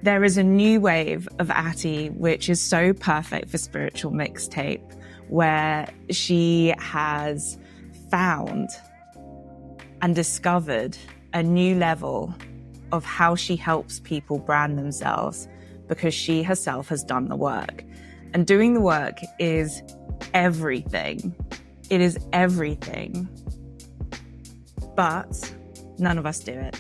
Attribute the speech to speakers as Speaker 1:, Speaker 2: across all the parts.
Speaker 1: There is a new wave of Ati, which is so perfect for Spiritual Mixtape, where she has found and discovered a new level of how she helps people brand themselves, because she herself has done the work. And doing the work is everything. It is everything. But none of us do it.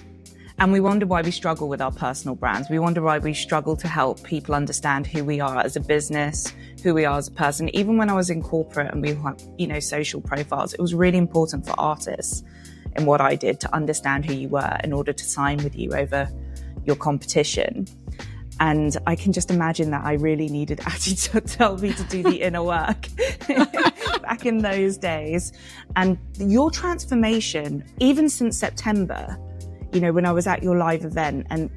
Speaker 1: And we wonder why we struggle with our personal brands. We wonder why we struggle to help people understand who we are as a business, who we are as a person. Even when I was in corporate and we had, social profiles, it was really important for artists in what I did to understand who you were in order to sign with you over your competition. And I can just imagine that I really needed Ati to tell me to do the inner work back in those days. And your transformation, even since September, when I was at your live event, and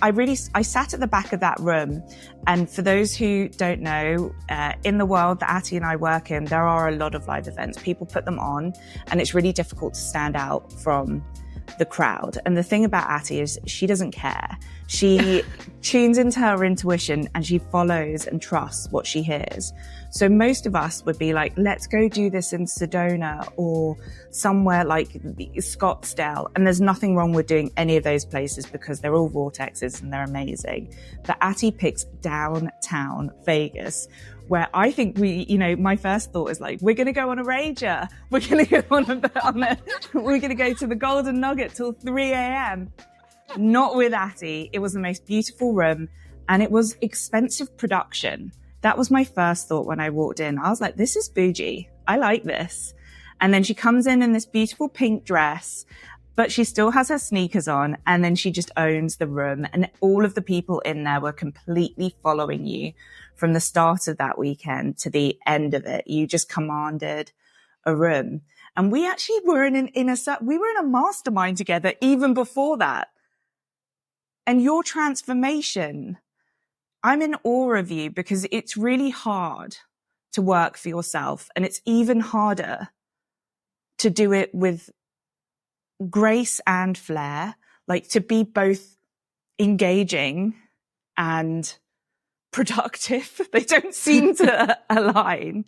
Speaker 1: I sat at the back of that room. And for those who don't know, in the world that Ati and I work in, there are a lot of live events. People put them on, and it's really difficult to stand out from the crowd. And the thing about Ati is she doesn't care. She tunes into her intuition and she follows and trusts what she hears. So most of us would be like, let's go do this in Sedona or somewhere like Scottsdale. And there's nothing wrong with doing any of those places because they're all vortexes and they're amazing. But Ati picks downtown Vegas, where I think my first thought is like, we're going to go on a rager. We're going to go we're going to go to the Golden Nugget till 3 a.m. Not with Ati. It was the most beautiful room and it was expensive production. That was my first thought when I walked in. I was like, this is bougie. I like this. And then she comes in this beautiful pink dress, but she still has her sneakers on. And then she just owns the room. And all of the people in there were completely following you from the start of that weekend to the end of it. You just commanded a room. And we actually were in a mastermind together even before that. And your transformation, I'm in awe of you because it's really hard to work for yourself. And it's even harder to do it with grace and flair, like to be both engaging and productive. They don't seem to align.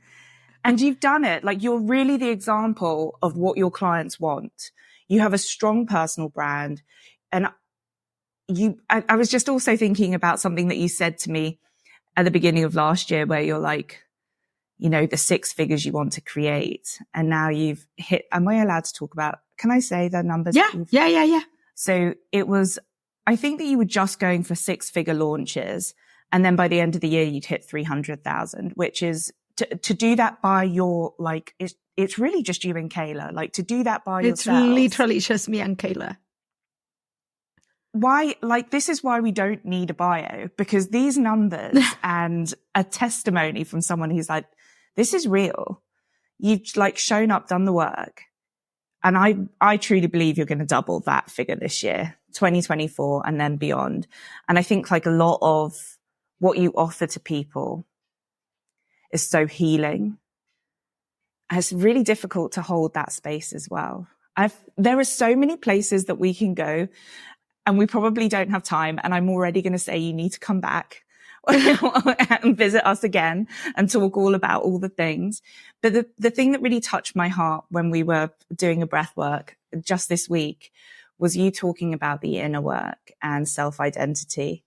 Speaker 1: And you've done it. Like you're really the example of what your clients want. You have a strong personal brand. And I was just also thinking about something that you said to me at the beginning of last year, where you're like, the 6 figures you want to create. And now you've hit, am I allowed to talk about, can I say the numbers?
Speaker 2: Yeah.
Speaker 1: So it was, I think that you were just going for 6-figure launches. And then by the end of the year, you'd hit 300,000, which is to do that by your, like, it's really just you and Kayla, like to do that by yourself.
Speaker 2: It's literally just me and Kayla.
Speaker 1: Why, like, this is why we don't need a bio, because these numbers and a testimony from someone who's like, this is real. You've like shown up, done the work. And I truly believe you're going to double that figure this year, 2024 and then beyond. And I think like a lot of what you offer to people is so healing. And it's really difficult to hold that space as well. There are so many places that we can go. And we probably don't have time. And I'm already going to say you need to come back and visit us again and talk all about all the things. But the thing that really touched my heart when we were doing a breath work just this week was you talking about the inner work and self-identity.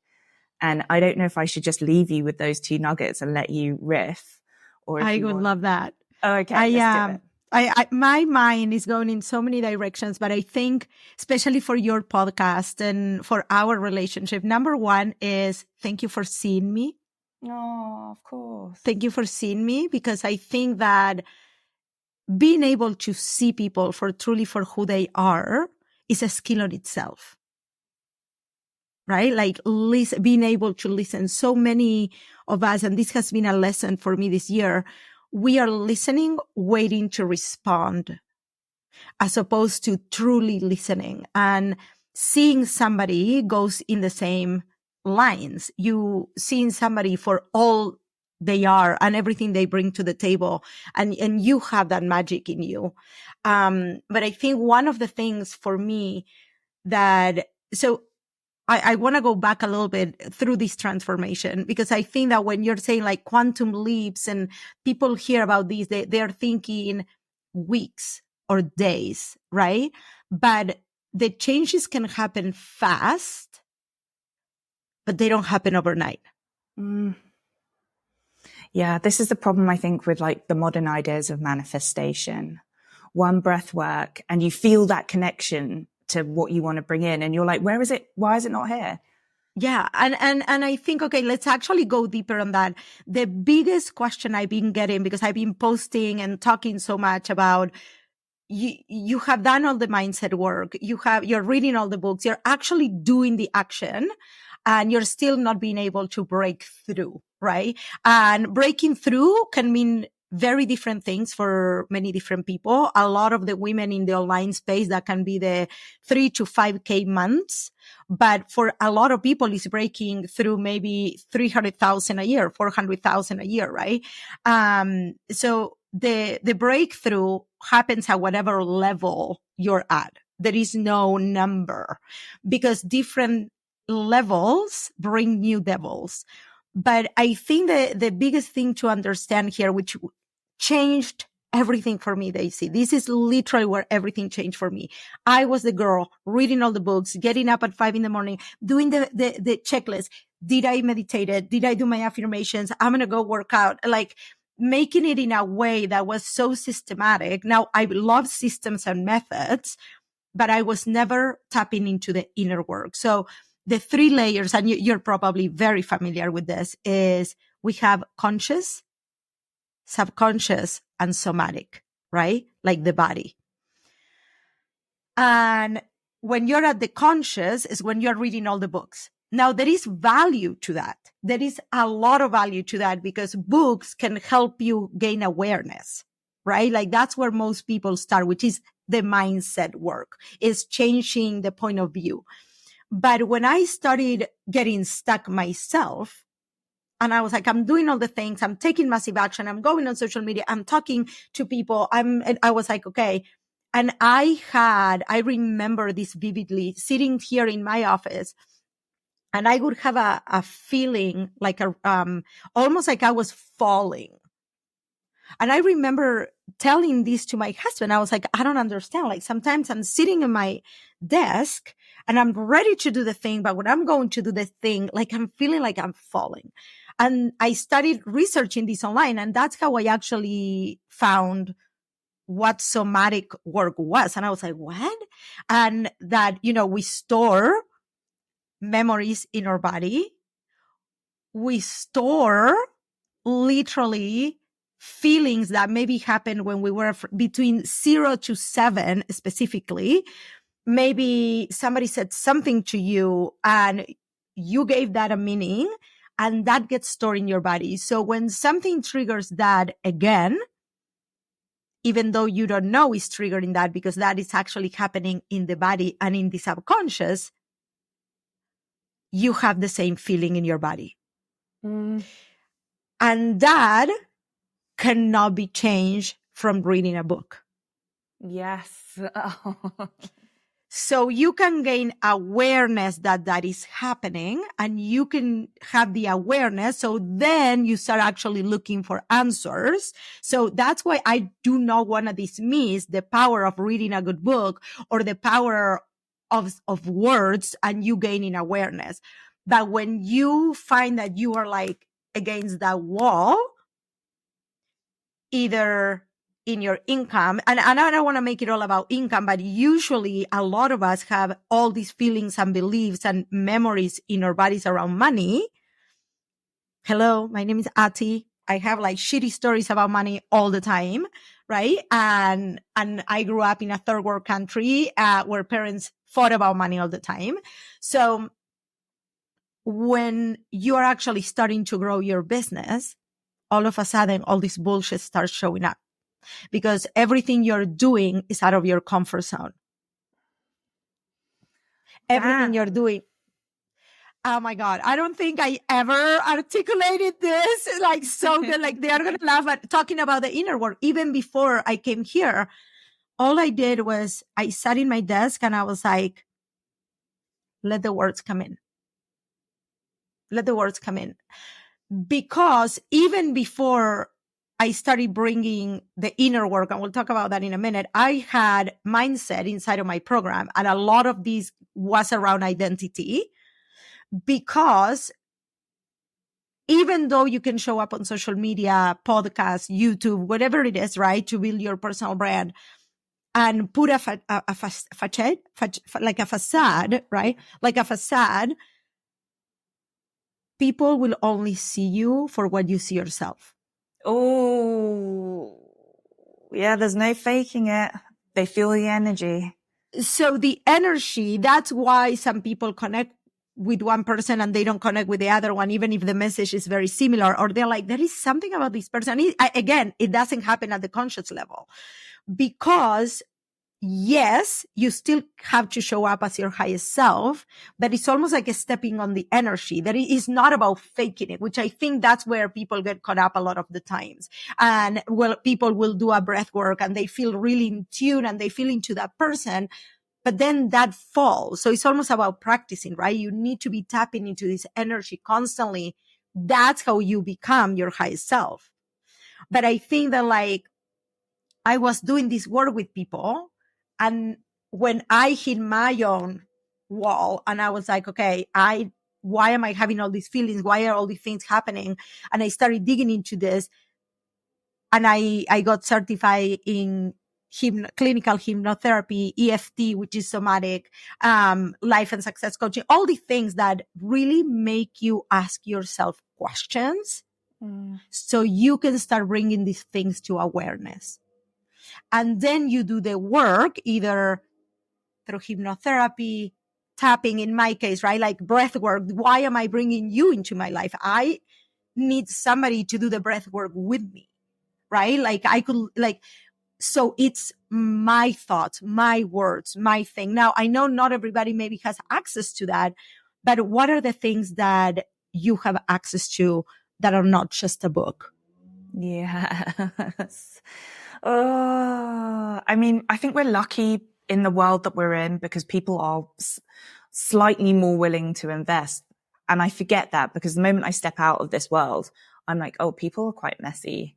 Speaker 1: And I don't know if I should just leave you with those 2 nuggets and let you riff. Or if
Speaker 2: I would love that.
Speaker 1: Oh, okay. Let's do it.
Speaker 2: My mind is going in so many directions, but I think especially for your podcast and for our relationship, number one is thank you for seeing me.
Speaker 1: Oh, of course.
Speaker 2: Thank you for seeing me, because I think that being able to see people for who they are is a skill in itself. Right? Like being able to listen. So many of us, and this has been a lesson for me this year, we are listening, waiting to respond, as opposed to truly listening. And seeing somebody goes in the same lines. You seeing somebody for all they are and everything they bring to the table, and you have that magic in you. But I think one of the things for me so I want to go back a little bit through this transformation, because I think that when you're saying like quantum leaps and people hear about these, they're thinking weeks or days, right? But the changes can happen fast, but they don't happen overnight.
Speaker 1: Yeah, this is the problem, I think, with like the modern ideas of manifestation. One breath work, and you feel that connection to what you want to bring in, and you're like, where is it? Why is it not here?
Speaker 2: Yeah. And I think, okay, let's actually go deeper on that. The biggest question I've been getting, because I've been posting and talking so much about you have done all the mindset work. You're reading all the books. You're actually doing the action, and you're still not being able to break through, right? And breaking through can mean very different things for many different people. A lot of the women in the online space, that can be the 3 to 5K months. But for a lot of people, it's breaking through maybe 300,000 a year, 400,000 a year, right? So the breakthrough happens at whatever level you're at. There is no number, because different levels bring new devils. But I think the biggest thing to understand here, which changed everything for me, Daisy, this is literally where everything changed for me. I was the girl reading all the books, getting up at 5 a.m, doing the checklist. Did I meditate? Did I do my affirmations? I'm going to go work out. Like, making it in a way that was so systematic. Now, I love systems and methods, but I was never tapping into the inner work. So the 3 layers, and you're probably very familiar with this, is we have conscious, subconscious, and somatic, right? Like the body. And when you're at the conscious is when you're reading all the books. Now, there is value to that. There is a lot of value to that, because books can help you gain awareness, right? Like, that's where most people start, which is the mindset work, is changing the point of view. But when I started getting stuck myself, and I was like, I'm doing all the things, I'm taking massive action, I'm going on social media, I'm talking to people, and I was like, okay. And I remember this vividly, sitting here in my office, and I would have a feeling like almost like I was falling. And I remember telling this to my husband. I was like, I don't understand. Like, sometimes I'm sitting in my desk and I'm ready to do the thing, but when I'm going to do the thing, like, I'm feeling like I'm falling. And I started researching this online, and that's how I actually found what somatic work was. And I was like, what? And that, we store memories in our body. We store literally feelings that maybe happened when we were between 0 to 7 specifically. Maybe somebody said something to you and you gave that a meaning, and that gets stored in your body. So when something triggers that again, even though you don't know it's triggering that, because that is actually happening in the body and in the subconscious, you have the same feeling in your body. And that cannot be changed from reading a book.
Speaker 1: Yes.
Speaker 2: So you can gain awareness that is happening, and you can have the awareness. So then you start actually looking for answers. So that's why I do not want to dismiss the power of reading a good book or the power of words and you gaining awareness. But when you find that you are like against that wall, either in your income, and I don't want to make it all about income, but usually a lot of us have all these feelings and beliefs and memories in our bodies around money. Hello, my name is Ati. I have like shitty stories about money all the time, right? And I grew up in a third world country where parents fought about money all the time. So when you are actually starting to grow your business, all of a sudden, all this bullshit starts showing up, because everything you're doing is out of your comfort zone. Everything you're doing. Oh my God. I don't think I ever articulated this like so good. Like, they are going to laugh at talking about the inner work. Even before I came here, all I did was I sat in my desk and I was like, let the words come in. Let the words come in. Because even before I started bringing the inner work, and we'll talk about that in a minute, I had mindset inside of my program. And a lot of this was around identity, because even though you can show up on social media, podcast, YouTube, whatever it is, right, to build your personal brand and put like a facade, right? Like a facade, people will only see you for what you see yourself.
Speaker 1: Oh, yeah, there's no faking it. They feel the energy.
Speaker 2: So the energy, that's why some people connect with one person and they don't connect with the other one, even if the message is very similar, or they're like, there is something about this person. Again, it doesn't happen at the conscious level, because yes, you still have to show up as your highest self, but it's almost like a stepping on the energy, that it is not about faking it, which I think that's where people get caught up a lot of the times. And well, people will do a breath work and they feel really in tune and they feel into that person, but then that falls. So it's almost about practicing, right? You need to be tapping into this energy constantly. That's how you become your highest self. But I think that like I was doing this work with people, and when I hit my own wall and I was like, okay, why am I having all these feelings? Why are all these things happening? And I started digging into this, and I got certified in clinical hypnotherapy, EFT, which is somatic, life and success coaching, all the things that really make you ask yourself questions so you can start bringing these things to awareness. And then you do the work either through hypnotherapy, tapping in my case, right? Like breath work. Why am I bringing you into my life? I need somebody to do the breath work with me, right? Like I could so it's my thoughts, my words, my thing. Now I know not everybody maybe has access to that, but what are the things that you have access to that are not just a book?
Speaker 1: Yes. Oh, I mean, I think we're lucky in the world that we're in because people are slightly more willing to invest. And I forget that because the moment I step out of this world, I'm like, oh, people are quite messy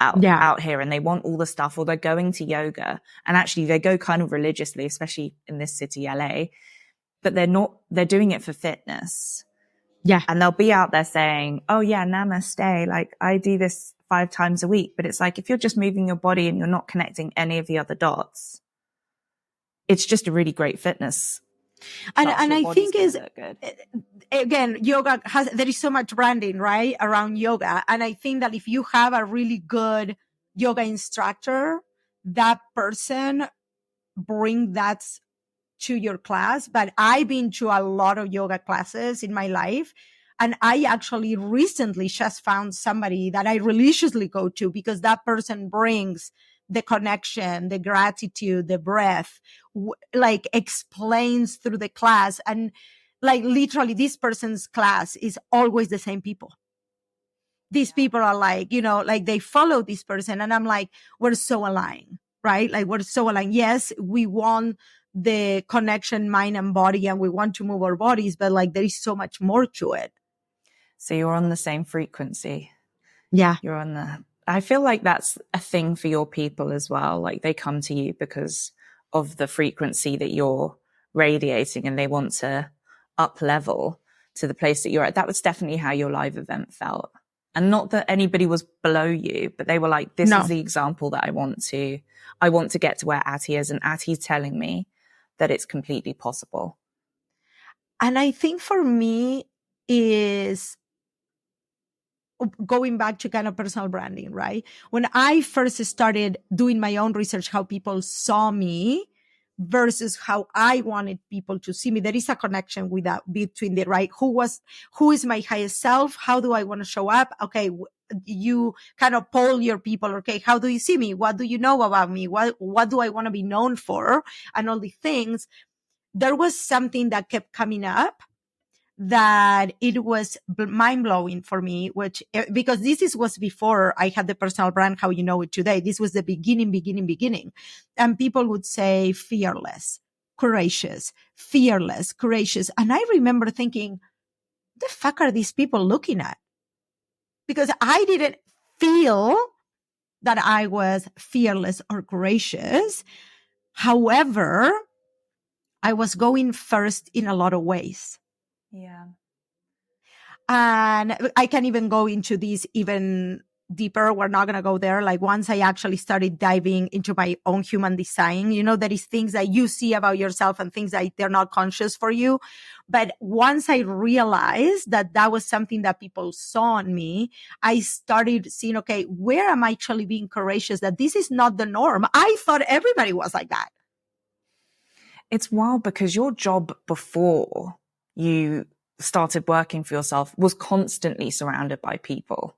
Speaker 1: out here and they want all the stuff, or they're going to yoga and actually they go kind of religiously, especially in this city, LA, but they're doing it for fitness.
Speaker 2: Yeah.
Speaker 1: And they'll be out there saying, oh yeah, namaste. Like I do this 5 times a week, but it's like, if you're just moving your body and you're not connecting any of the other dots, it's just a really great fitness.
Speaker 2: And I think again, yoga there is so much branding, right, around yoga. And I think that if you have a really good yoga instructor, that person bring that to your class. But I've been to a lot of yoga classes in my life. And I actually recently just found somebody that I religiously go to because that person brings the connection, the gratitude, the breath, like explains through the class. And like literally this person's class is always the same people. These people are like, you know, like they follow this person. And I'm like, we're so aligned, right? Like we're so aligned. Yes, we want the connection, mind and body, and we want to move our bodies, but like there is so much more to it.
Speaker 1: So you're on the same frequency.
Speaker 2: Yeah.
Speaker 1: I feel like that's a thing for your people as well. Like they come to you because of the frequency that you're radiating and they want to up level to the place that you're at. That was definitely how your live event felt. And not that anybody was below you, but they were like, this is the example that I want to get to where Ati is. And Ati's telling me that it's completely possible.
Speaker 2: And I think for me is going back to kind of personal branding, right? When I first started doing my own research, how people saw me versus how I wanted people to see me, there is a connection with that between the right. Who is my highest self? How do I want to show up? Okay. You kind of poll your people. Okay. How do you see me? What do you know about me? What do I want to be known for? And all the things. There was something that kept coming up that it was mind blowing for me, which, because was before I had the personal brand, how you know it today. This was the beginning. And people would say fearless. courageous, fearless, courageous. And I remember thinking, the fuck are these people looking at? Because I didn't feel that I was fearless or courageous. However, I was going first in a lot of ways.
Speaker 1: Yeah.
Speaker 2: And I can even go into these even deeper. We're not going to go there. Like once I actually started diving into my own human design, there is things that you see about yourself and things that they're not conscious for you. But once I realized that that was something that people saw in me, I started seeing, okay, where am I actually being courageous? That this is not the norm. I thought everybody was like that.
Speaker 1: It's wild because your job before you started working for yourself was constantly surrounded by people.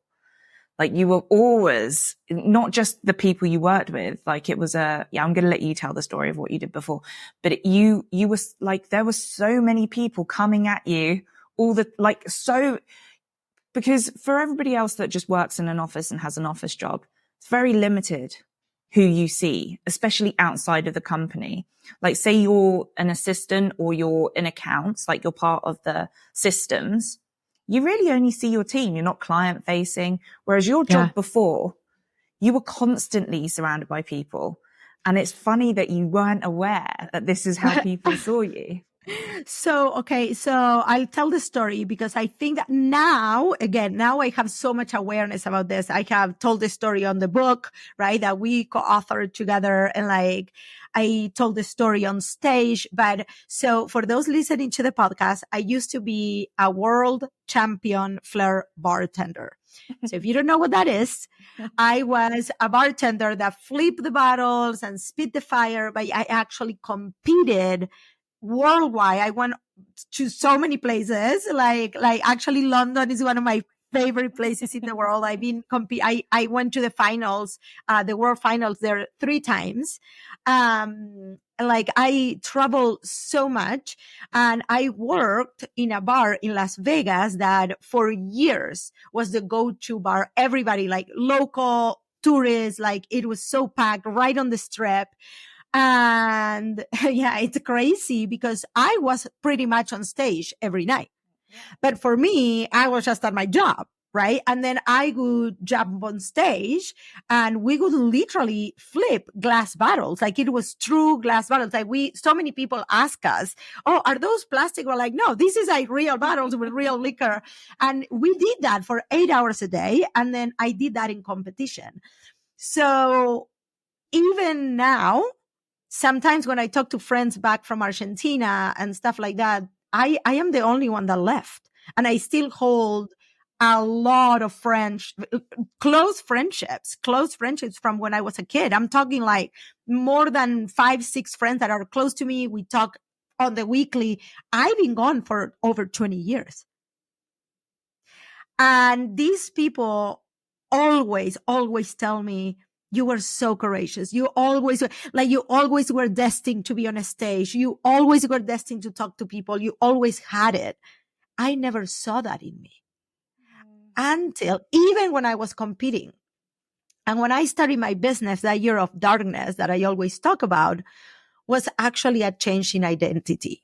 Speaker 1: Like you were always, not just the people you worked with, like it was I'm going to let you tell the story of what you did before, but you were like, there were so many people coming at you because for everybody else that just works in an office and has an office job, it's very limited who you see, especially outside of the company. Like say you're an assistant or you're in accounts, like you're part of the systems, you really only see your team. You're not client facing. Whereas your job before, you were constantly surrounded by people. And it's funny that you weren't aware that this is how people saw you.
Speaker 2: So I'll tell the story because I think that now I have so much awareness about this. I have told the story on the book, right? That we co-authored together, and like I told the story on stage. But so for those listening to the podcast, I used to be a world champion flair bartender. So if you don't know what that is, I was a bartender that flipped the bottles and spit the fire, but I actually competed worldwide. I went to so many places. Like actually London is one of my favorite places in the world. I've been I went to the finals, the world finals there 3 times. Like I travel so much, and I worked in a bar in Las Vegas that for years was the go-to bar. Everybody, like local tourists, like it was so packed right on the strip. And yeah, it's crazy because I was pretty much on stage every night. But for me, I was just at my job, right? And then I would jump on stage and we would literally flip glass bottles. Like it was true glass bottles. Like so many people ask us, oh, are those plastic? We're like, no, this is like real bottles with real liquor. And we did that for 8 hours a day. And then I did that in competition. So even now, sometimes when I talk to friends back from Argentina and stuff like that, I am the only one that left. And I still hold a lot of close friendships from when I was a kid. I'm talking like more than 5-6 friends that are close to me. We talk on the weekly. I've been gone for over 20 years. And these people always tell me, you were so courageous. You always were destined to be on a stage. You always were destined to talk to people. You always had it. I never saw that in me until even when I was competing. And when I started my business, that year of darkness that I always talk about was actually a change in identity.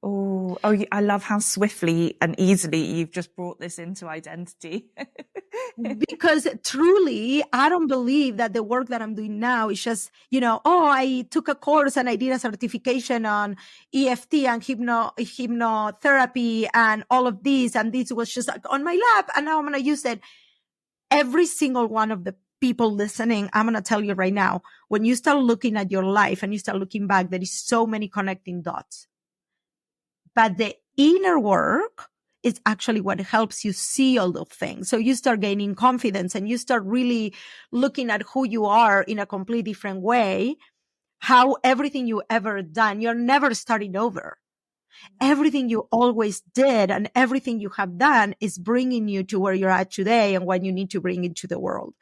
Speaker 1: Oh, I love how swiftly and easily you've just brought this into identity.
Speaker 2: Because truly, I don't believe that the work that I'm doing now is just, I took a course and I did a certification on EFT and hypnotherapy and all of these. And this was just like on my lap. And now I'm going to use it. Every single one of the people listening, I'm going to tell you right now, when you start looking at your life and you start looking back, there is so many connecting dots. But the inner work is actually what helps you see all those things. So you start gaining confidence and you start really looking at who you are in a completely different way, how everything you ever done, you're never starting over. Everything you always did and everything you have done is bringing you to where you're at today and what you need to bring into the world.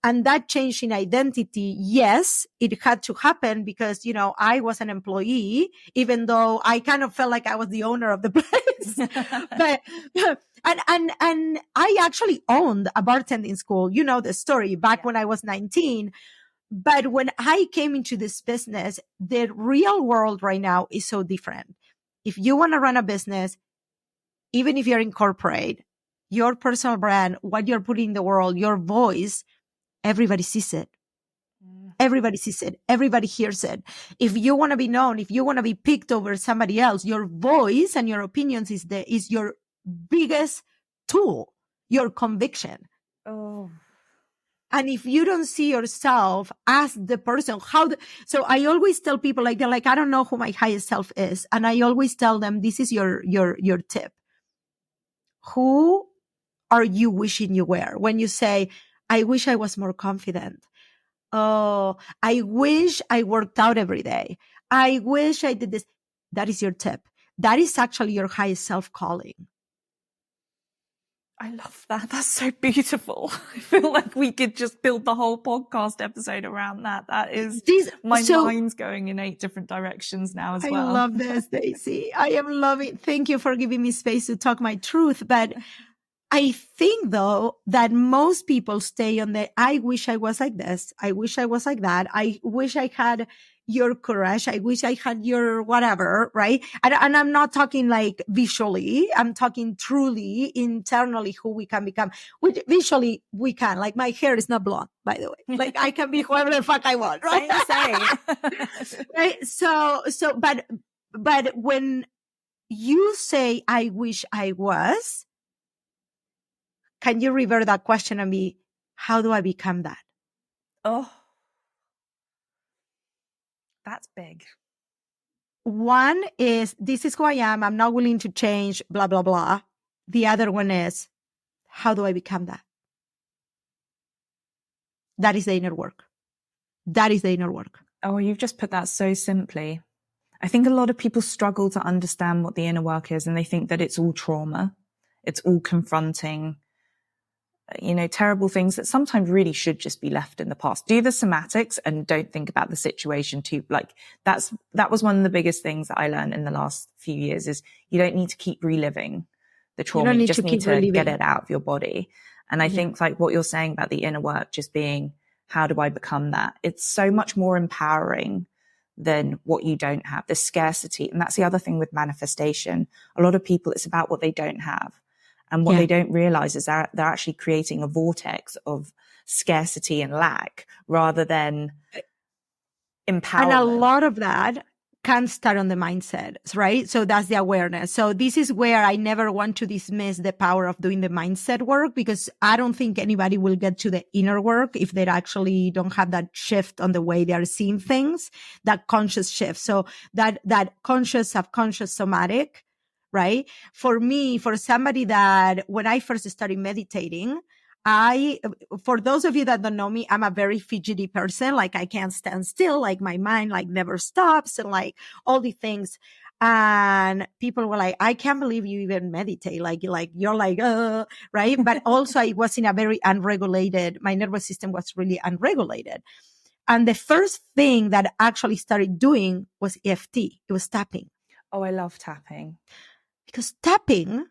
Speaker 2: And that change in identity, yes, it had to happen because, I was an employee, even though I kind of felt like I was the owner of the place. But, and I actually owned a bartending school. You know the story back when I was 19. But when I came into this business, the real world right now is so different. If you want to run a business, even if you're in corporate, your personal brand, what you're putting in the world, your voice, everybody sees it. Everybody sees it. Everybody hears it. If you want to be known, if you want to be picked over somebody else, your voice and your opinions is your biggest tool, your conviction.
Speaker 1: Oh.
Speaker 2: And if you don't see yourself as the person, so I always tell people they're like, I don't know who my highest self is. And I always tell them, this is your tip. Who are you wishing you were? When you say, I wish I was more confident. Oh, I wish I worked out every day. I wish I did this. That is your tip. That is actually your highest self calling.
Speaker 1: I love that. That's so beautiful. I feel like we could just build the whole podcast episode around that. That is, mind's going in 8 different directions now as well.
Speaker 2: I love this, Daisy. I am loving. Thank you for giving me space to talk my truth. But I think, though, that most people stay on I wish I was like this. I wish I was like that. I wish I had your courage. I wish I had your whatever, right? And I'm not talking like visually. I'm talking truly internally who we can become. Which visually we can. Like my hair is not blonde, by the way. Like I can be whoever the fuck I want, right?
Speaker 1: Same.
Speaker 2: Right? But when you say, I wish I was, can you revert that question and be, how do I become that?
Speaker 1: Oh, that's big.
Speaker 2: One is, this is who I am. I'm not willing to change, blah, blah, blah. The other one is, how do I become that? That is the inner work. That is the inner work.
Speaker 1: Oh, you've just put that so simply. I think a lot of people struggle to understand what the inner work is, and they think that it's all trauma. It's all confronting, terrible things that sometimes really should just be left in the past. Do the somatics and don't think about the situation too. Like that was one of the biggest things that I learned in the last few years is you don't need to keep reliving the trauma. You just need to get it out of your body. And I think like what you're saying about the inner work, just being, how do I become that? It's so much more empowering than what you don't have, the scarcity. And that's the other thing with manifestation. A lot of people, it's about what they don't have. And what they don't realize is they're actually creating a vortex of scarcity and lack rather than empowerment.
Speaker 2: And a lot of that can start on the mindset, right? So that's the awareness. So this is where I never want to dismiss the power of doing the mindset work, because I don't think anybody will get to the inner work if they actually don't have that shift on the way they are seeing things, that conscious shift. So that conscious, subconscious, somatic, right? For me, for somebody that when I first started meditating, for those of you that don't know me, I'm a very fidgety person. Like I can't stand still. Like my mind like never stops and like all the things. And people were like, I can't believe you even meditate. Like you're like, right. But also I was in a very unregulated, my nervous system was really unregulated. And the first thing that I actually started doing was EFT. It was tapping.
Speaker 1: Oh, I love tapping.
Speaker 2: Because tapping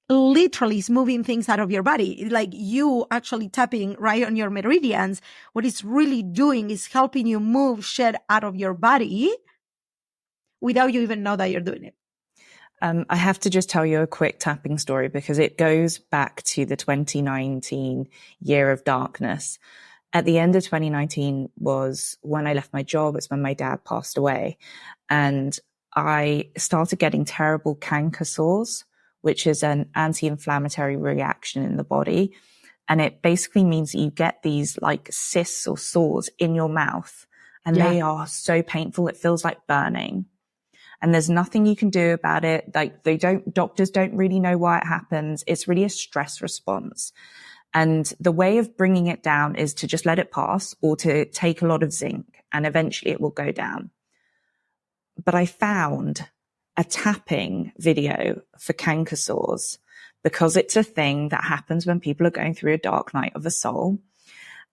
Speaker 2: literally is moving things out of your body. Like you actually tapping right on your meridians. What it's really doing is helping you move shit out of your body without you even know that you're doing it.
Speaker 1: I have to just tell you a quick tapping story because it goes back to the 2019 year of darkness. At the end of 2019 was when I left my job. It's when my dad passed away. And I started getting terrible canker sores, which is an anti-inflammatory reaction in the body. And it basically means that you get these like cysts or sores in your mouth, and they are so painful. It feels like burning. And there's nothing you can do about it. Like doctors don't really know why it happens. It's really a stress response. And the way of bringing it down is to just let it pass or to take a lot of zinc, and eventually it will go down. But I found a tapping video for canker sores because it's a thing that happens when people are going through a dark night of the soul.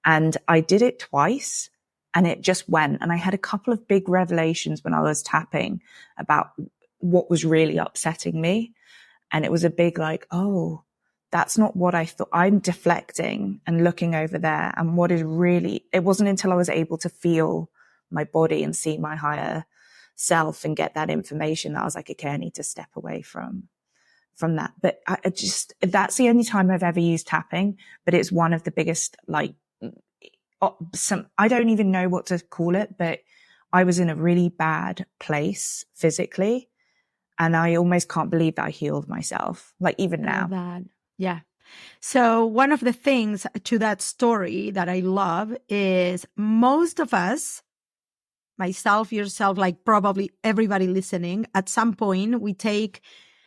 Speaker 1: And I did it twice and it just went. And I had a couple of big revelations when I was tapping about what was really upsetting me. And it was a big like, oh, that's not what I thought. I'm deflecting and looking over there. And what is really, it wasn't until I was able to feel my body and see my higher self and get that information that I was like, okay, I need to step away from that. But I just, that's the only time I've ever used tapping, but it's one of the biggest, like, I don't even know what to call it, but I was in a really bad place physically. And I almost can't believe that I healed myself, like even now.
Speaker 2: That. Yeah. So one of the things to that story that I love is most of us, myself, yourself, like probably everybody listening, at some point we take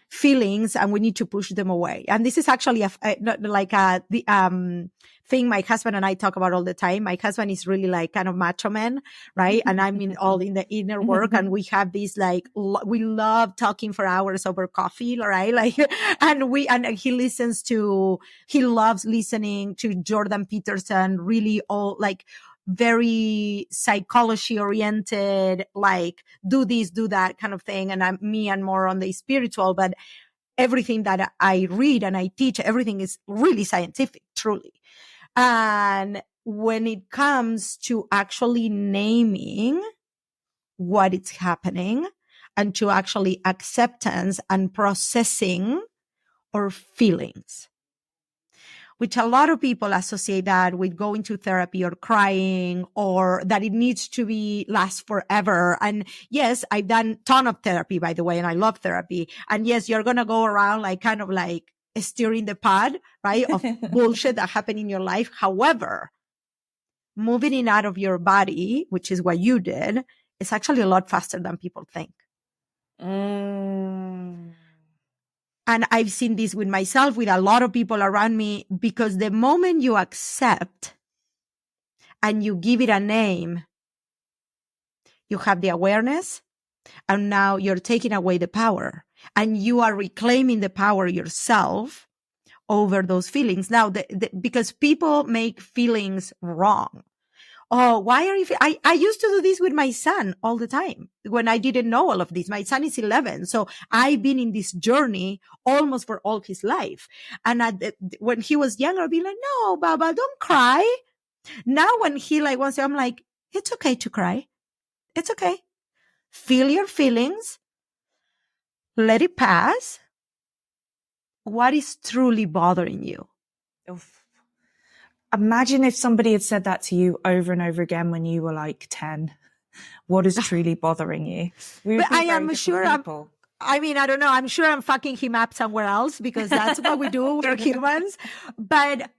Speaker 2: feelings and we need to push them away. And this is actually the thing my husband and I talk about all the time. My husband is really like kind of macho man, right? And I'm all in the inner work, and we have this like we love talking for hours over coffee, right? Like, and he loves listening to Jordan Peterson, really all like very psychology oriented, like do this, do that kind of thing. And I'm more on the spiritual, but everything that I read and I teach, everything is really scientific, truly. And when it comes to actually naming what is happening and to actually acceptance and processing our feelings, which a lot of people associate that with going to therapy or crying, or that it needs to last forever. And yes, I've done a ton of therapy, by the way, and I love therapy. And yes, you're going to go around like kind of like stirring the pot, right? Of bullshit that happened in your life. However, moving it out of your body, which is what you did, is actually a lot faster than people think. And I've seen this with myself, with a lot of people around me, because the moment you accept and you give it a name, you have the awareness, and now you're taking away the power, and you are reclaiming the power yourself over those feelings. Now, because people make feelings wrong. Oh, why are you? I used to do this with my son all the time when I didn't know all of this. My son is 11. So I've been in this journey almost for all his life. And when he was younger, I'd be like, no, Baba, don't cry. Now when he like wants to, I'm like, it's okay to cry. It's okay. Feel your feelings. Let it pass. What is truly bothering you?
Speaker 1: Oof. Imagine if somebody had said that to you over and over again when you were like 10. What is truly bothering you?
Speaker 2: But I am sure I don't know. I'm sure I'm fucking him up somewhere else, because that's what we do. We're humans. But,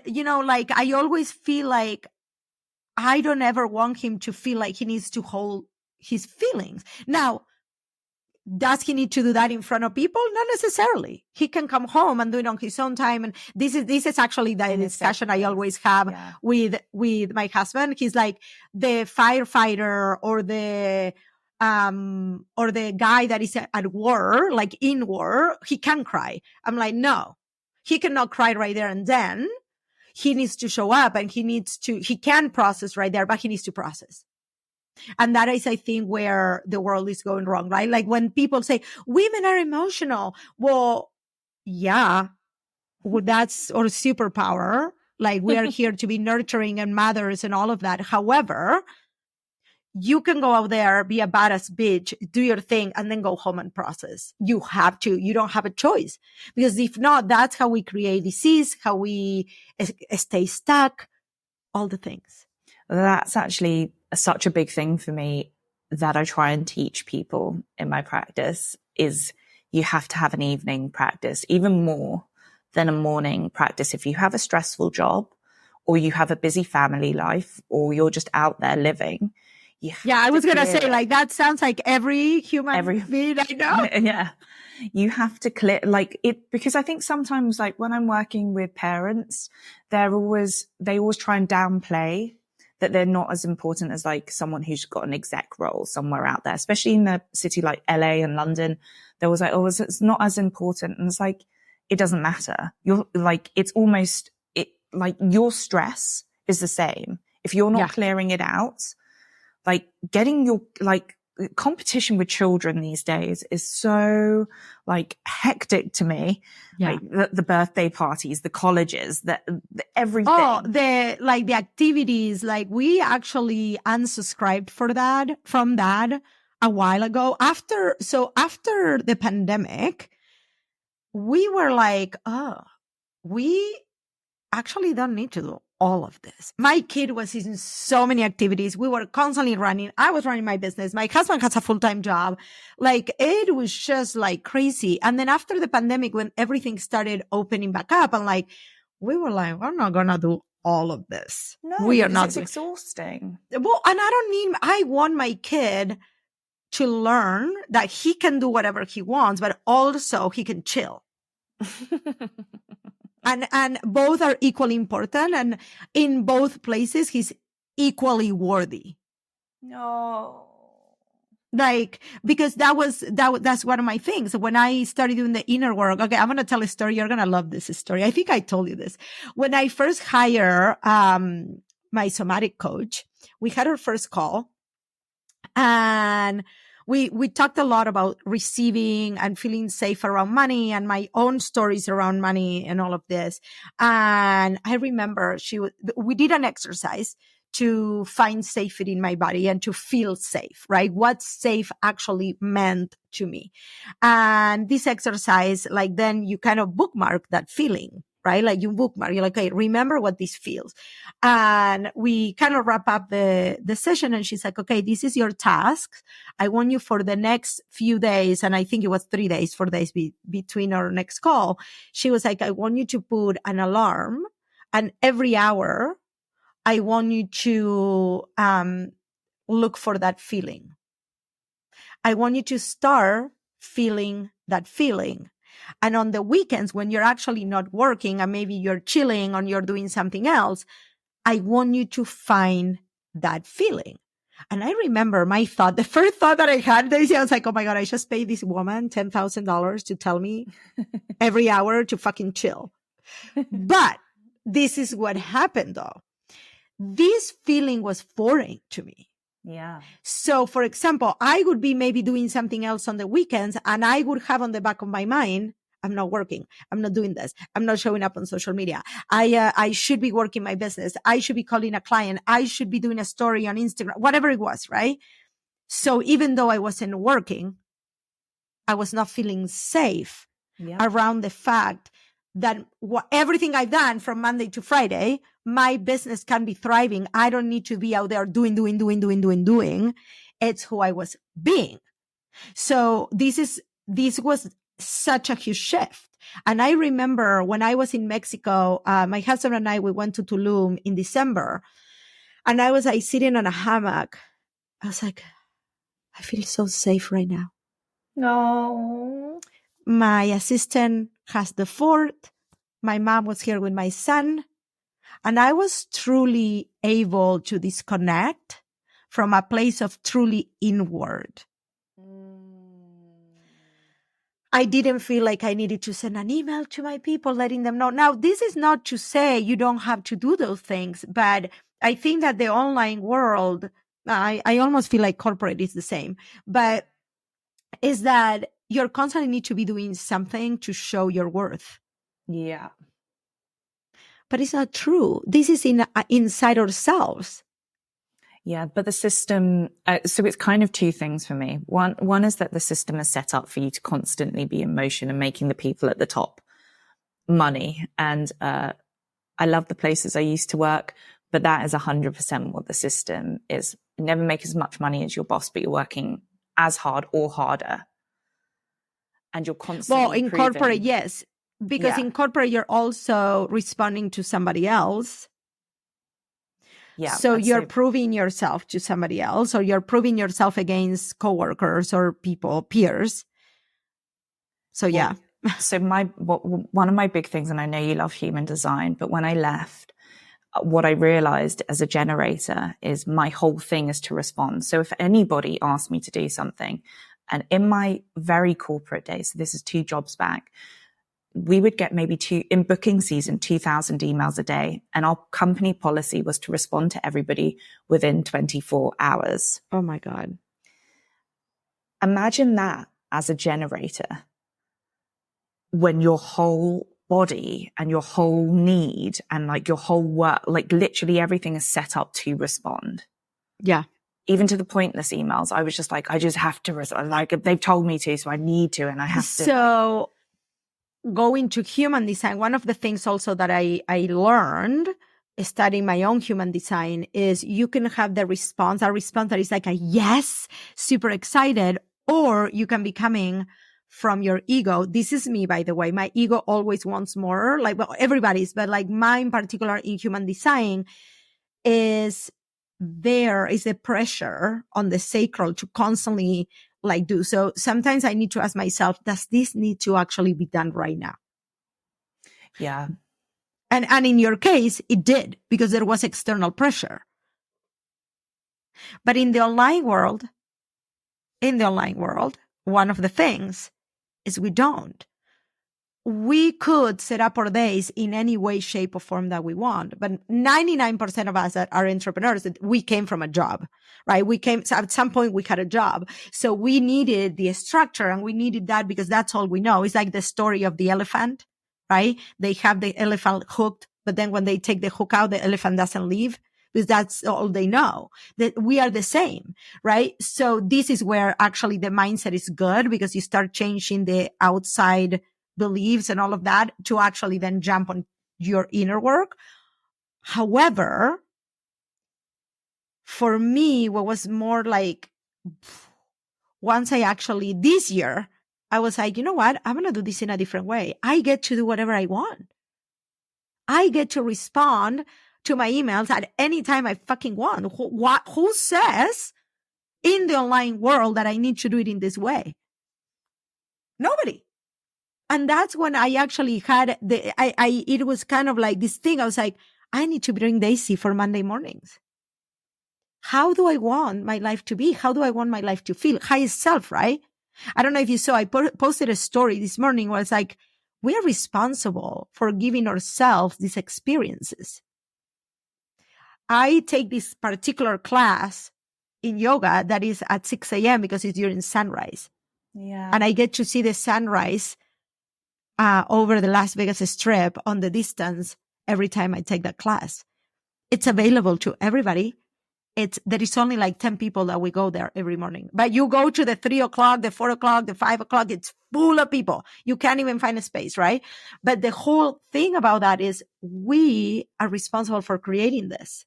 Speaker 2: you know, like I always feel like I don't ever want him to feel like he needs to hold his feelings. Now, does he need to do that in front of people? Not necessarily. He can come home and do it on his own time. And this is actually the discussion I always have with my husband. He's like, the firefighter or the guy that is at war, like in war, he can cry. I'm like, no, he cannot cry right there and then. He needs to show up, and he can process right there, but he needs to process. And that is, I think, where the world is going wrong, right? Like when people say women are emotional. Well, yeah, that's our superpower. Like we are here to be nurturing and mothers and all of that. However, you can go out there, be a badass bitch, do your thing, and then go home and process. You have to. You don't have a choice. Because if not, that's how we create disease, how we stay stuck, all the things.
Speaker 1: That's actually such a big thing for me that I try and teach people in my practice is you have to have an evening practice, even more than a morning practice. If you have a stressful job, or you have a busy family life, or you're just out there living.
Speaker 2: I was going to say, like, that sounds like every human being I know.
Speaker 1: Yeah. You have to clear, like it, because I think sometimes, like when I'm working with parents, they always try and downplay that they're not as important as like someone who's got an exec role somewhere out there, especially in a city like LA and London. There was like, oh, it's not as important. And it's like, it doesn't matter. You're like, it's almost like your stress is the same. If you're not clearing it out, like getting your, like competition with children these days is so like hectic to me.
Speaker 2: Yeah.
Speaker 1: Like the birthday parties, the colleges, the everything.
Speaker 2: Oh, the activities, like we actually unsubscribed from that a while ago. After the pandemic, we were like, oh, we actually don't need to do all of this. My kid was in so many activities. We were constantly running. I was running my business. My husband has a full-time job. Like it was just like crazy. And then after the pandemic, when everything started opening back up, and like, we were like, we're not going to do all of this.
Speaker 1: No,
Speaker 2: we are not.
Speaker 1: It's exhausting.
Speaker 2: Well, and I want my kid to learn that he can do whatever he wants, but also he can chill. And both are equally important. And in both places, he's equally worthy.
Speaker 1: No.
Speaker 2: Like, because that's one of my things. When I started doing the inner work, okay, I'm going to tell a story. You're going to love this story. I think I told you this. When I first hired, my somatic coach, we had our first call, and we talked a lot about receiving and feeling safe around money and my own stories around money and all of this. And I remember we did an exercise to find safety in my body and to feel safe, right? What safe actually meant to me. And this exercise, like, then you kind of bookmark that feeling, right? Like you bookmark, you're like, okay, remember what this feels. And we kind of wrap up the session, and she's like, okay, this is your task. I want you for the next few days. And I think it was 3 days, 4 days between our next call. She was like, I want you to put an alarm, and every hour I want you to, look for that feeling. I want you to start feeling that feeling. And on the weekends, when you're actually not working and maybe you're chilling or you're doing something else, I want you to find that feeling. And I remember the first thought that I had, I was like, oh my God, I just paid this woman $10,000 to tell me every hour to fucking chill. But this is what happened though. This feeling was foreign to me.
Speaker 1: Yeah. So,
Speaker 2: for example, I would be maybe doing something else on the weekends, and I would have on the back of my mind, I'm not working. I'm not doing this. I'm not showing up on social media. I should be working my business. I should be calling a client. I should be doing a story on Instagram, whatever it was, right? So even though I wasn't working, I was not feeling safe around the fact that everything I've done from Monday to Friday, my business can be thriving. I don't need to be out there doing. It's who I was being. So this was such a huge shift. And I remember when I was in Mexico, my husband and I, we went to Tulum in December, and I was like sitting on a hammock. I was like, I feel so safe right now.
Speaker 1: No.
Speaker 2: My assistant has the fort. My mom was here with my son. And I was truly able to disconnect from a place of truly inward. I didn't feel like I needed to send an email to my people, letting them know. Now, this is not to say you don't have to do those things, but I think that the online world, I almost feel like corporate is the same, but is that you're constantly need to be doing something to show your worth.
Speaker 1: Yeah.
Speaker 2: But it's not true. This is inside ourselves.
Speaker 1: Yeah, but the system, so it's kind of two things for me. One is that the system is set up for you to constantly be in motion and making the people at the top money. And I love the places I used to work, but that is 100% what the system is. You never make as much money as your boss, but you're working as hard or harder. And you're constantly
Speaker 2: Well, in corporate, yes. Because in corporate, you're also responding to somebody else. Yeah. So you're proving yourself to somebody else, or you're proving yourself against coworkers or peers. So yeah.
Speaker 1: So one of my big things, and I know you love human design, but when I left, what I realized as a generator is my whole thing is to respond. So if anybody asked me to do something, and in my very corporate days, so this is 2 jobs back, we would get maybe in booking season, 2,000 emails a day. And our company policy was to respond to everybody within 24 hours.
Speaker 2: Oh my God.
Speaker 1: imagine that as a generator when your whole body and your whole need and like your whole work, like literally everything is set up to respond.
Speaker 2: Yeah.
Speaker 1: Even to the pointless emails, I was just like, I just have to respond. Like they've told me to, so I need to, and I have to.
Speaker 2: So going to human design, one of the things also that I learned studying my own human design is you can have a response that is like a yes, super excited, or you can be coming from your ego. This is me, by the way. My ego always wants more, like, well, everybody's, but like mine in particular in human design is there is a pressure on the sacral to constantly like do. So sometimes I need to ask myself, does this need to actually be done right now?
Speaker 1: Yeah.
Speaker 2: And in your case, it did because there was external pressure. But in the online world, one of the things is we don't. We could set up our days in any way, shape, or form that we want. But 99% of us that are entrepreneurs, we came from a job, right? So at some point we had a job. So we needed the structure and we needed that because that's all we know. It's like the story of the elephant, right? They have the elephant hooked, but then when they take the hook out, the elephant doesn't leave because that's all they know. That we are the same, right? So this is where actually the mindset is good because you start changing the outside beliefs and all of that to actually then jump on your inner work. However, for me, what was more like once I actually this year, I was like, you know what? I'm going to do this in a different way. I get to do whatever I want. I get to respond to my emails at any time I fucking want. Who says in the online world that I need to do it in this way? Nobody. And that's when I actually had it was kind of like this thing. I was like, I need to bring Daisy for Monday mornings. How do I want my life to be? How do I want my life to feel? Highest self, right? I don't know if you saw, I posted a story this morning where it's like, we are responsible for giving ourselves these experiences. I take this particular class in yoga that is at 6 a.m. because it's during sunrise.
Speaker 1: Yeah.
Speaker 2: And I get to see the sunrise over the Las Vegas Strip on the distance every time I take that class. It's available to everybody. There is only like 10 people that we go there every morning. But you go to the 3 o'clock, the 4 o'clock, the 5 o'clock, it's full of people. You can't even find a space, right? But the whole thing about that is we are responsible for creating this.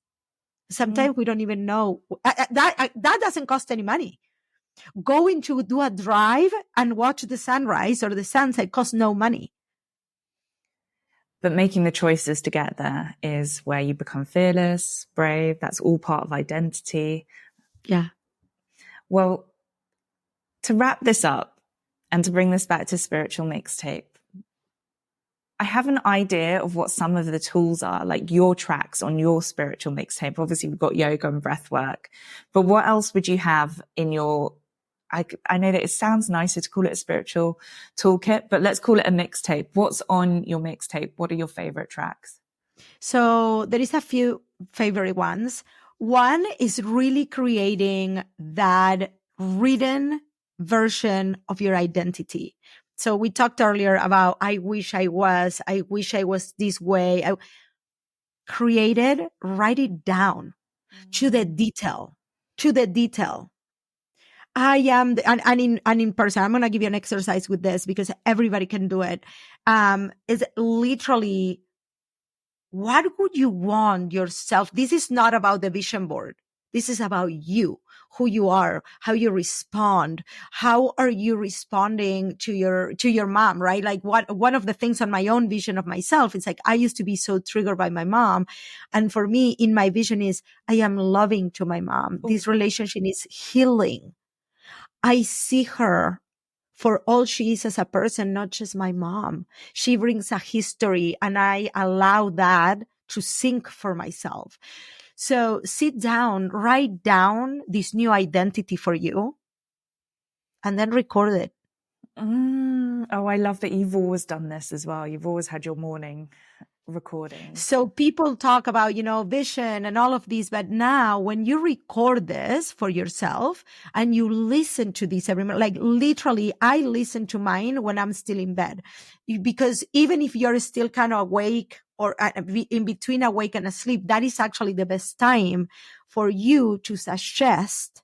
Speaker 2: Sometimes we don't even know. That doesn't cost any money. Going to do a drive and watch the sunrise or the sunset costs no money.
Speaker 1: But making the choices to get there is where you become fearless, brave. That's all part of identity.
Speaker 2: Yeah.
Speaker 1: Well, to wrap this up and to bring this back to Spiritual Mixtape, I have an idea of what some of the tools are, like your tracks on your Spiritual Mixtape. Obviously, we've got yoga and breath work. But what else would you have in your... I know that it sounds nicer to call it a spiritual toolkit, but let's call it a mixtape. What's on your mixtape? What are your favorite tracks?
Speaker 2: So there is a few favorite ones. One is really creating that written version of your identity. So we talked earlier about, I wish I was this way. Write it down to the detail. I am, and in person, I'm going to give you an exercise with this because everybody can do it. Is literally, what would you want yourself? This is not about the vision board. This is about you, who you are, how you respond. How are you responding to your mom, right? Like one of the things on my own vision of myself, it's like, I used to be so triggered by my mom. And for me, in my vision is, I am loving to my mom. Ooh. This relationship is healing. I see her for all she is as a person, not just my mom. She brings a history and I allow that to sink for myself. So sit down, write down this new identity for you and then record it.
Speaker 1: Oh, I love that you've always done this as well. You've always had your morning recording.
Speaker 2: So people talk about, vision and all of these. But now when you record this for yourself and you listen to this every morning, like literally, I listen to mine when I'm still in bed, because even if you're still kind of awake or in between awake and asleep, that is actually the best time for you to suggest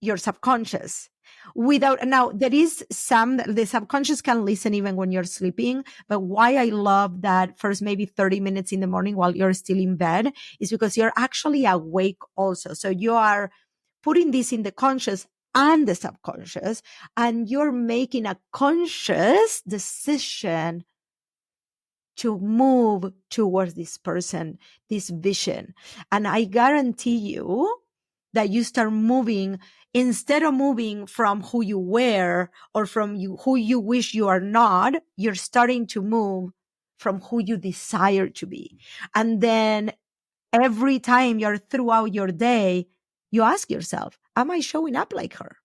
Speaker 2: your subconscious. Now there is the subconscious can listen even when you're sleeping, but why I love that first maybe 30 minutes in the morning while you're still in bed is because you're actually awake also. So you are putting this in the conscious and the subconscious, and you're making a conscious decision to move towards this person, this vision. And I guarantee you that you start moving, instead of moving from who you were or from who you wish you are not, you're starting to move from who you desire to be. And then every time you're throughout your day, you ask yourself, am I showing up like her?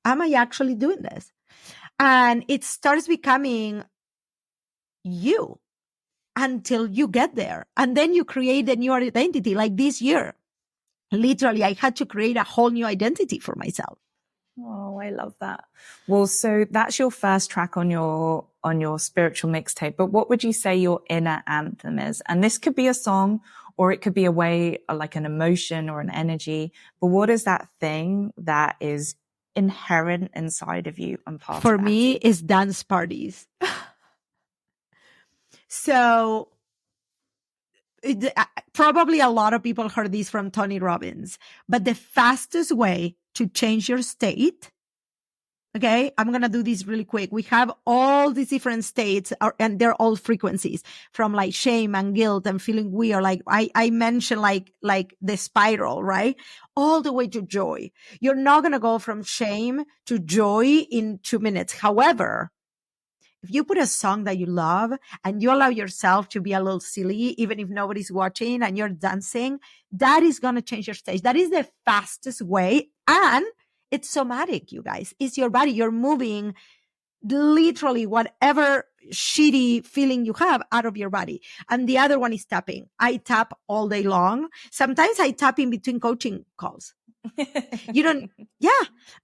Speaker 2: Am I actually doing this? And it starts becoming you until you get there. And then you create a new identity. Like this year, literally, I had to create a whole new identity for myself.
Speaker 1: Oh, I love that. Well, so that's your first track on your spiritual mixtape. But what would you say your inner anthem is? And this could be a song, or it could be a way, like an emotion or an energy. But what is that thing that is inherent inside of you and part
Speaker 2: For
Speaker 1: of
Speaker 2: me,
Speaker 1: Ati?
Speaker 2: is dance parties. So probably a lot of people heard this from Tony Robbins, but the fastest way to change your state, okay, I'm going to do this really quick. We have all these different states and they're all frequencies, from like shame and guilt and feeling weird. Like I mentioned, like the spiral, right? All the way to joy. You're not going to go from shame to joy in 2 minutes. However, if you put a song that you love and you allow yourself to be a little silly, even if nobody's watching and you're dancing, that is going to change your stage. That is the fastest way. And it's somatic, you guys. It's your body. You're moving literally whatever shitty feeling you have out of your body. And the other one is tapping. I tap all day long. Sometimes I tap in between coaching calls. Yeah,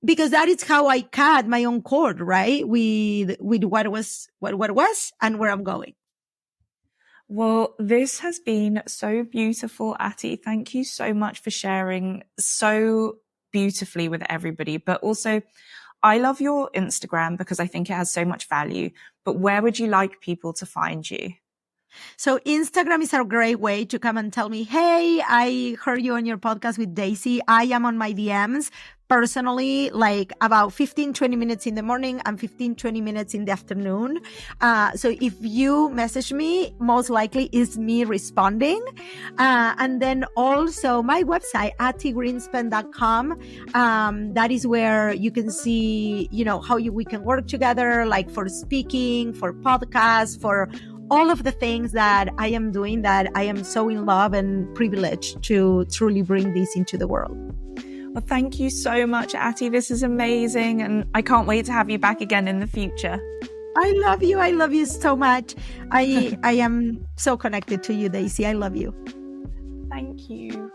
Speaker 2: because that is how I cut my own cord, right? With what was and where I'm going.
Speaker 1: Well, this has been so beautiful, Ati. Thank you so much for sharing so beautifully with everybody. But also, I love your Instagram because I think it has so much value. But where would you like people to find you?
Speaker 2: So Instagram is a great way to come and tell me, hey, I heard you on your podcast with Daisy. I am on my DMs personally, like about 15, 20 minutes in the morning and 15, 20 minutes in the afternoon. So if you message me, most likely is me responding. And then also my website, atigrinspun.com. That is where you can see, how we can work together, like for speaking, for podcasts, for all of the things that I am doing, that I am so in love and privileged to truly bring this into the world.
Speaker 1: Well, thank you so much, Ati. This is amazing. And I can't wait to have you back again in the future.
Speaker 2: I love you. I love you so much. I am so connected to you, Daisy. I love you.
Speaker 1: Thank you.